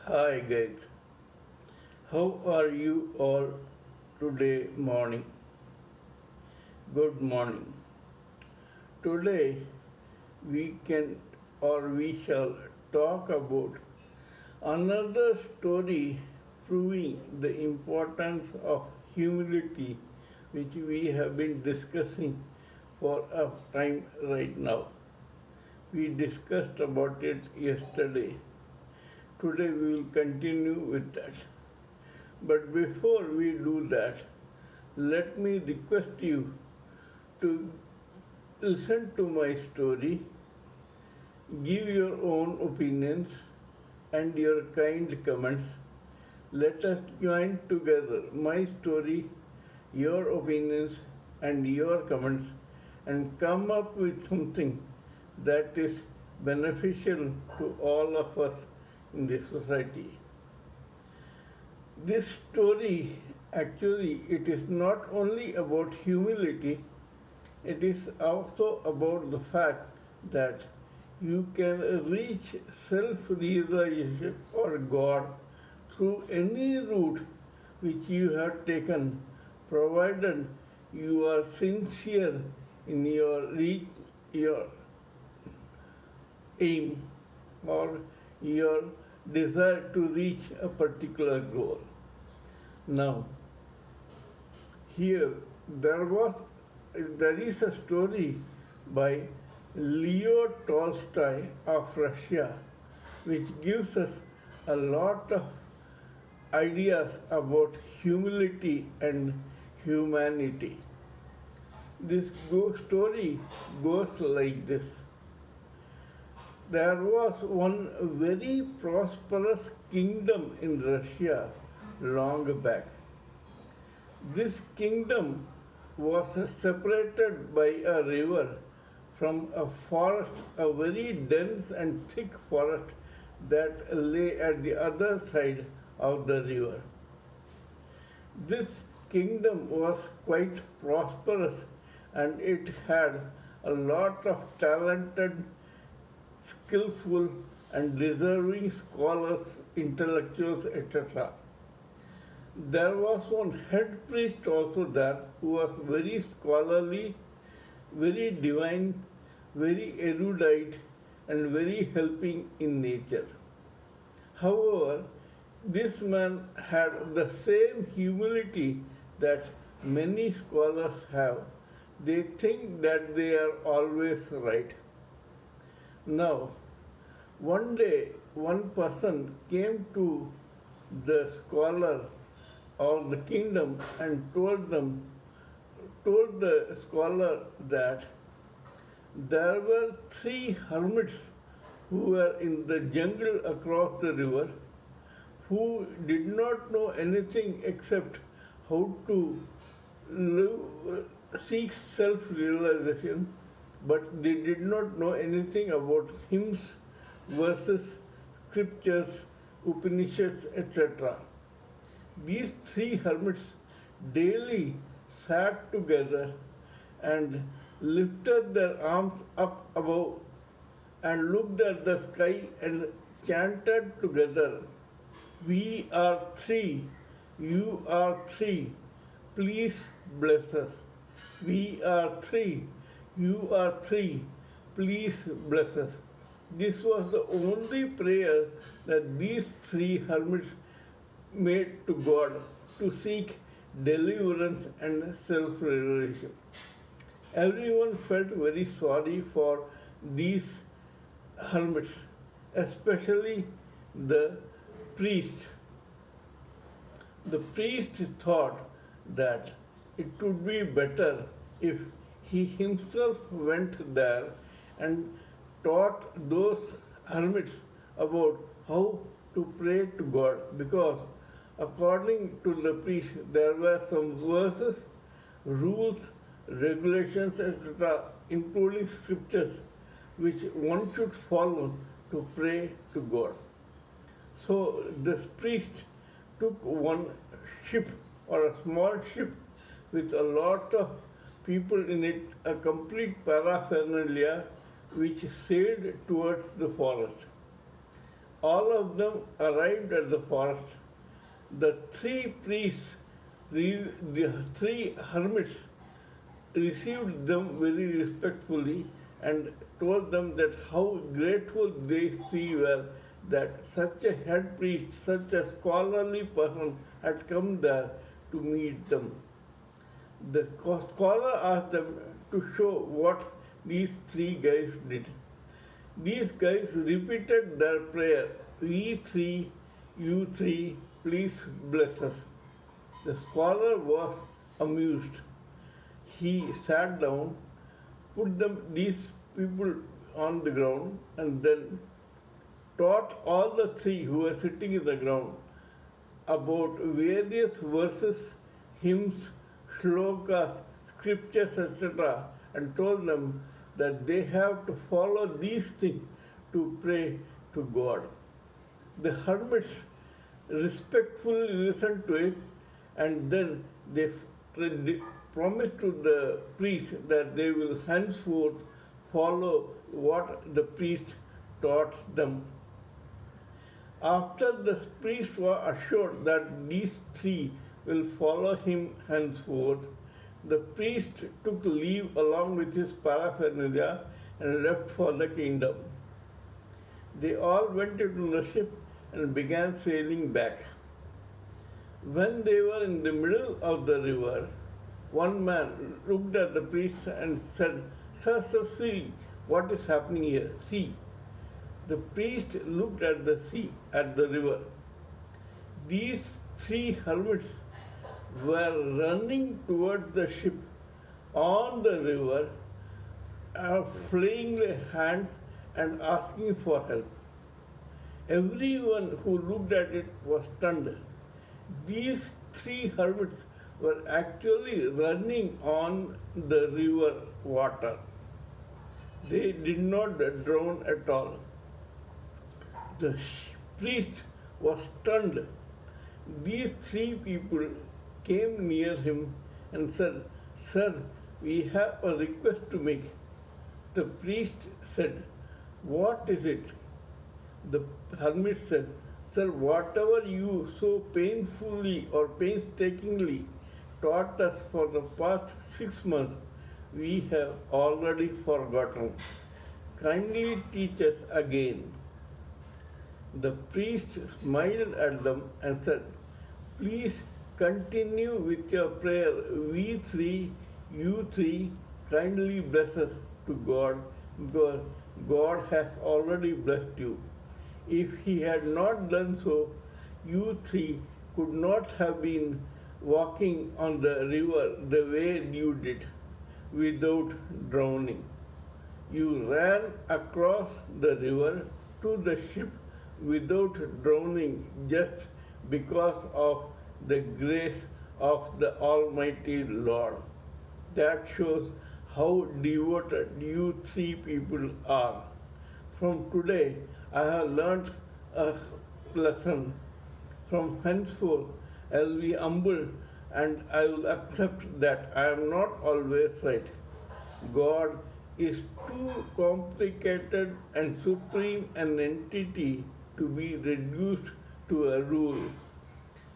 Hi guys, how are you all today morning? Good morning. Today we shall talk about another story proving the importance of humility which we have been discussing for a time right now. We discussed about it yesterday. Today we will continue with that. But before we do that, let me request you to listen to my story, give your own opinions and your kind comments. Let us join together my story, your opinions, and your comments and come up with something that is beneficial to all of us in this society. This story actually it is not only about humility, it is also about the fact that you can reach self-realization or God through any route which you have taken, provided you are sincere in your aim or your desire to reach a particular goal. Now, here there is a story by Leo Tolstoy of Russia, which gives us a lot of ideas about humility and humanity. This story goes like this. There was one very prosperous kingdom in Russia long back. This kingdom was separated by a river from a forest, a very dense and thick forest that lay at the other side of the river. This kingdom was quite prosperous and it had a lot of talented, skillful and deserving scholars, intellectuals, etc. There was one head priest also there who was very scholarly, very divine, very erudite and very helping in nature. However, this man had the same humility that many scholars have. They think that they are always right. Now, one day, one person came to the scholar or the kingdom and told the scholar that there were 3 hermits who were in the jungle across the river who did not know anything except how to seek self-realization, but they did not know anything about hymns, verses, scriptures, Upanishads, etc. These 3 hermits daily sat together and lifted their arms up above and looked at the sky and chanted together, "We are 3, you are 3, please bless us. We are 3, you are 3, please bless us." This was the only prayer that these 3 hermits made to God to seek deliverance and self-realization. Everyone felt very sorry for these hermits, especially the priest. The priest thought that it would be better if he himself went there and taught those hermits about how to pray to God, because according to the priest there were some verses, rules, regulations, etc., including scriptures, which one should follow to pray to God. So this priest took one ship or a small ship with a lot of people in it, a complete paraphernalia, which sailed towards the forest. All of them arrived at the forest. The three priests, the three hermits, received them very respectfully and told them that how grateful they three were that such a head priest, such a scholarly person had come there to meet them. The scholar asked them to show what these three guys did. These guys repeated their prayer, "We three, you three, please bless us." The scholar was amused. He sat down, put these people on the ground, and then taught all the three who were sitting in the ground about various verses, hymns, shlokas, scriptures, etc., and told them that they have to follow these things to pray to God. The hermits respectfully listened to it, and then they promised to the priest that they will henceforth follow what the priest taught them. After the priest was assured that these three will follow him henceforth, the priest took leave along with his paraphernalia and left for the kingdom. They all went into the ship and began sailing back. When they were in the middle of the river, one man looked at the priest and said, "Sir, see what is happening here. See." The priest looked at the sea, at the river. These three hermits were running towards the ship on the river, flaying their hands and asking for help. Everyone who looked at it was stunned. These three hermits were actually running on the river water. They did not drown at all. The priest was stunned. These three people came near him and said, "Sir, we have a request to make." The priest said, "What is it?" The hermit said, "Sir, whatever you so painfully or painstakingly taught us for the past 6 months, we have already forgotten. Kindly teach us again." The priest smiled at them and said, "Please continue with your prayer. We three, you three, kindly bless us to God, because God has already blessed you. If He had not done so, you three could not have been walking on the river the way you did, without drowning. You ran across the river to the ship without drowning, just because of the grace of the Almighty Lord. That shows how devoted you three people are. From today, I have learnt a lesson. From henceforth, I will be humble and I will accept that I am not always right. God is too complicated and supreme an entity to be reduced to a rule.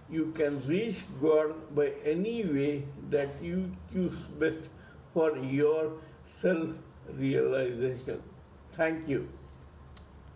You can reach God by any way that you choose best for your self-realization. Thank you.